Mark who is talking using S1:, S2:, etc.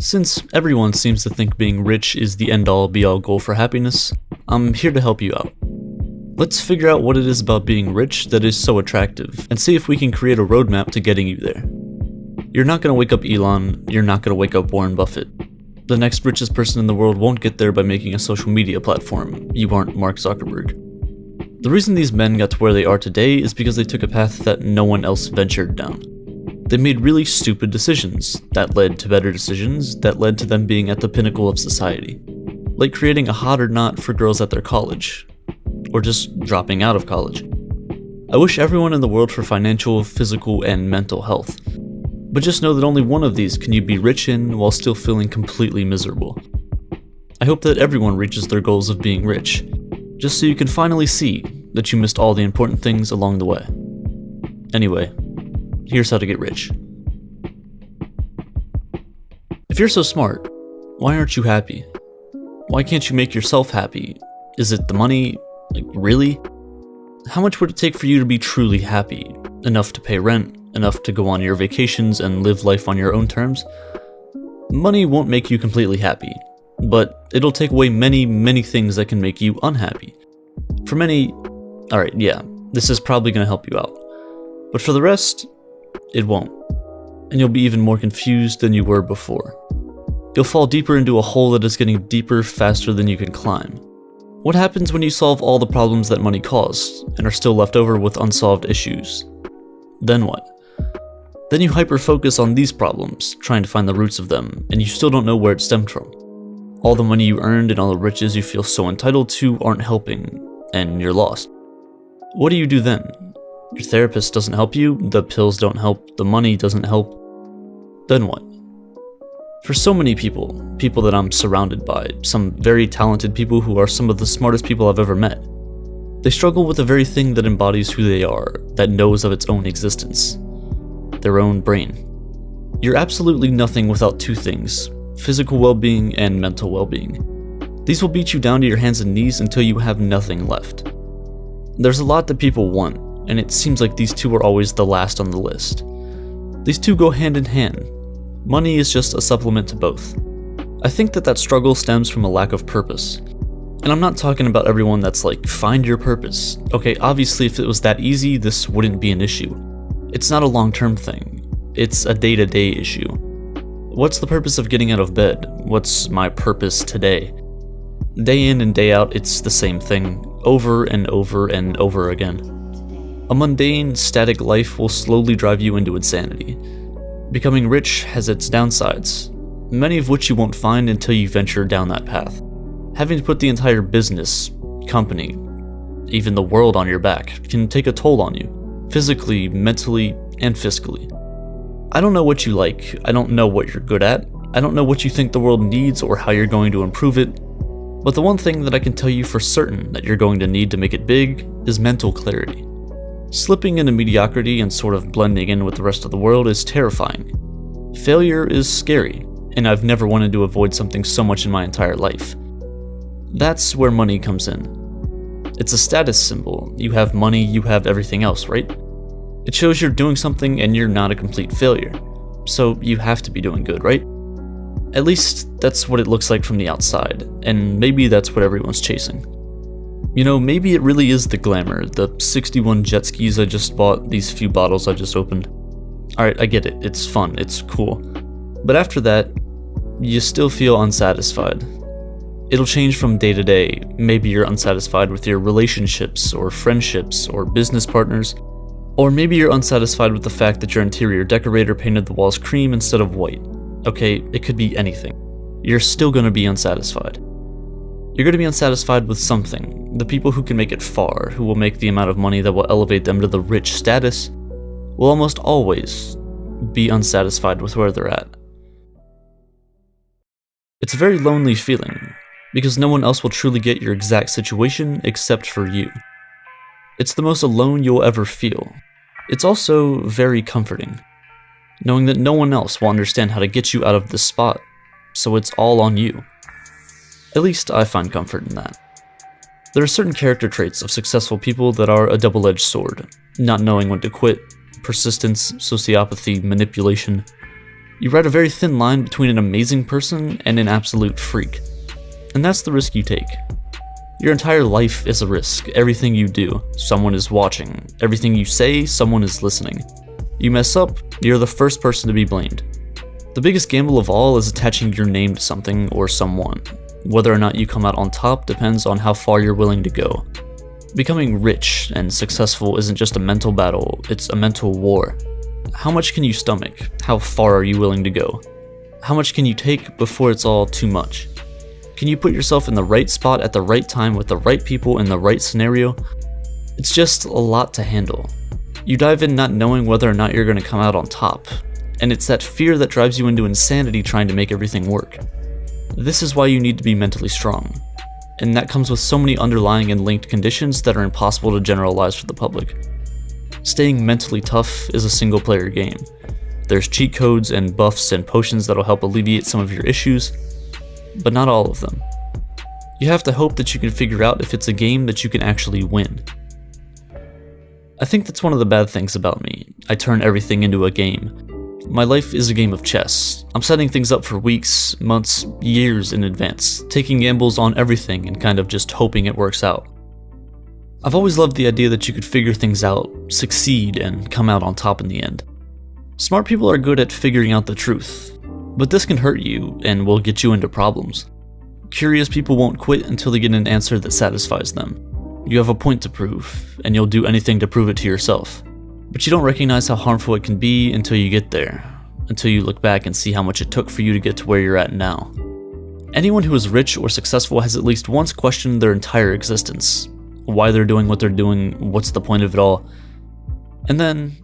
S1: Since everyone seems to think being rich is the end-all be-all goal for happiness, I'm here to help you out. Let's figure out what it is about being rich that is so attractive, and see if we can create a roadmap to getting you there. You're not gonna wake up Elon, you're not gonna wake up Warren Buffett. The next richest person in the world won't get there by making a social media platform. You aren't Mark Zuckerberg. The reason these men got to where they are today is because they took a path that no one else ventured down. They made really stupid decisions that led to better decisions that led to them being at the pinnacle of society. Like creating a hot or not for girls at their college. Or just dropping out of college. I wish everyone in the world for financial, physical, and mental health. But just know that only one of these can you be rich in while still feeling completely miserable. I hope that everyone reaches their goals of being rich, just so you can finally see that you missed all the important things along the way. Anyway, here's how to get rich. If you're so smart, why aren't you happy? Why can't you make yourself happy? Is it the money? Like, really? How much would it take for you to be truly happy? Enough to pay rent? Enough to go on your vacations and live life on your own terms? Money won't make you completely happy, but it'll take away many things that can make you unhappy. For many, alright, yeah, this is probably gonna help you out. But for the rest, it won't. And you'll be even more confused than you were before. You'll fall deeper into a hole that is getting deeper faster than you can climb. What happens when you solve all the problems that money caused, and are still left over with unsolved issues? Then what? Then you hyper-focus on these problems, trying to find the roots of them, and you still don't know where it stemmed from. All the money you earned and all the riches you feel so entitled to aren't helping, and you're lost. What do you do then? Your therapist doesn't help you, the pills don't help, the money doesn't help. Then what? For so many people that I'm surrounded by, some very talented people who are some of the smartest people I've ever met, they struggle with the very thing that embodies who they are, that knows of its own existence. Their own brain. You're absolutely nothing without two things, physical well-being and mental well-being. These will beat you down to your hands and knees until you have nothing left. There's a lot that people want, and it seems like these two are always the last on the list. These two go hand in hand. Money is just a supplement to both. I think that struggle stems from a lack of purpose. And I'm not talking about everyone that's like, find your purpose. Okay, obviously if it was that easy, this wouldn't be an issue. It's not a long-term thing. It's a day-to-day issue. What's the purpose of getting out of bed? What's my purpose today? Day in and day out, it's the same thing, over and over and over again. A mundane, static life will slowly drive you into insanity. Becoming rich has its downsides, many of which you won't find until you venture down that path. Having to put the entire business, company, even the world on your back can take a toll on you. Physically, mentally, and fiscally. I don't know what you like, I don't know what you're good at, I don't know what you think the world needs or how you're going to improve it, but the one thing that I can tell you for certain that you're going to need to make it big is mental clarity. Slipping into mediocrity and sort of blending in with the rest of the world is terrifying. Failure is scary, and I've never wanted to avoid something so much in my entire life. That's where money comes in. It's a status symbol. You have money, you have everything else, right? It shows you're doing something and you're not a complete failure. So you have to be doing good, right? At least that's what it looks like from the outside, and maybe that's what everyone's chasing. You know, maybe it really is the glamour, the 61 jet skis I just bought, these few bottles I just opened. Alright, I get it, it's fun, it's cool. But after that, you still feel unsatisfied. It'll change from day to day. Maybe you're unsatisfied with your relationships or friendships or business partners. Or maybe you're unsatisfied with the fact that your interior decorator painted the walls cream instead of white. Okay, it could be anything. You're still gonna be unsatisfied. You're gonna be unsatisfied with something. The people who can make it far, who will make the amount of money that will elevate them to the rich status, will almost always be unsatisfied with where they're at. It's a very lonely feeling, because no one else will truly get your exact situation except for you. It's the most alone you'll ever feel. It's also very comforting, knowing that no one else will understand how to get you out of this spot, so it's all on you. At least I find comfort in that. There are certain character traits of successful people that are a double-edged sword, not knowing when to quit, persistence, sociopathy, manipulation. You ride a very thin line between an amazing person and an absolute freak. And that's the risk you take. Your entire life is a risk. Everything you do, someone is watching. Everything you say, someone is listening. You mess up, you're the first person to be blamed. The biggest gamble of all is attaching your name to something or someone. Whether or not you come out on top depends on how far you're willing to go. Becoming rich and successful isn't just a mental battle, it's a mental war. How much can you stomach? How far are you willing to go? How much can you take before it's all too much? Can you put yourself in the right spot at the right time with the right people in the right scenario? It's just a lot to handle. You dive in not knowing whether or not you're going to come out on top, and it's that fear that drives you into insanity trying to make everything work. This is why you need to be mentally strong, and that comes with so many underlying and linked conditions that are impossible to generalize for the public. Staying mentally tough is a single player game. There's cheat codes and buffs and potions that'll help alleviate some of your issues, but not all of them. You have to hope that you can figure out if it's a game that you can actually win. I think that's one of the bad things about me. I turn everything into a game. My life is a game of chess. I'm setting things up for weeks, months, years in advance, taking gambles on everything and kind of just hoping it works out. I've always loved the idea that you could figure things out, succeed, and come out on top in the end. Smart people are good at figuring out the truth, but this can hurt you and will get you into problems. Curious people won't quit until they get an answer that satisfies them. You have a point to prove, and you'll do anything to prove it to yourself. But you don't recognize how harmful it can be until you get there, until you look back and see how much it took for you to get to where you're at now. Anyone who is rich or successful has at least once questioned their entire existence. Why they're doing what they're doing, what's the point of it all? And then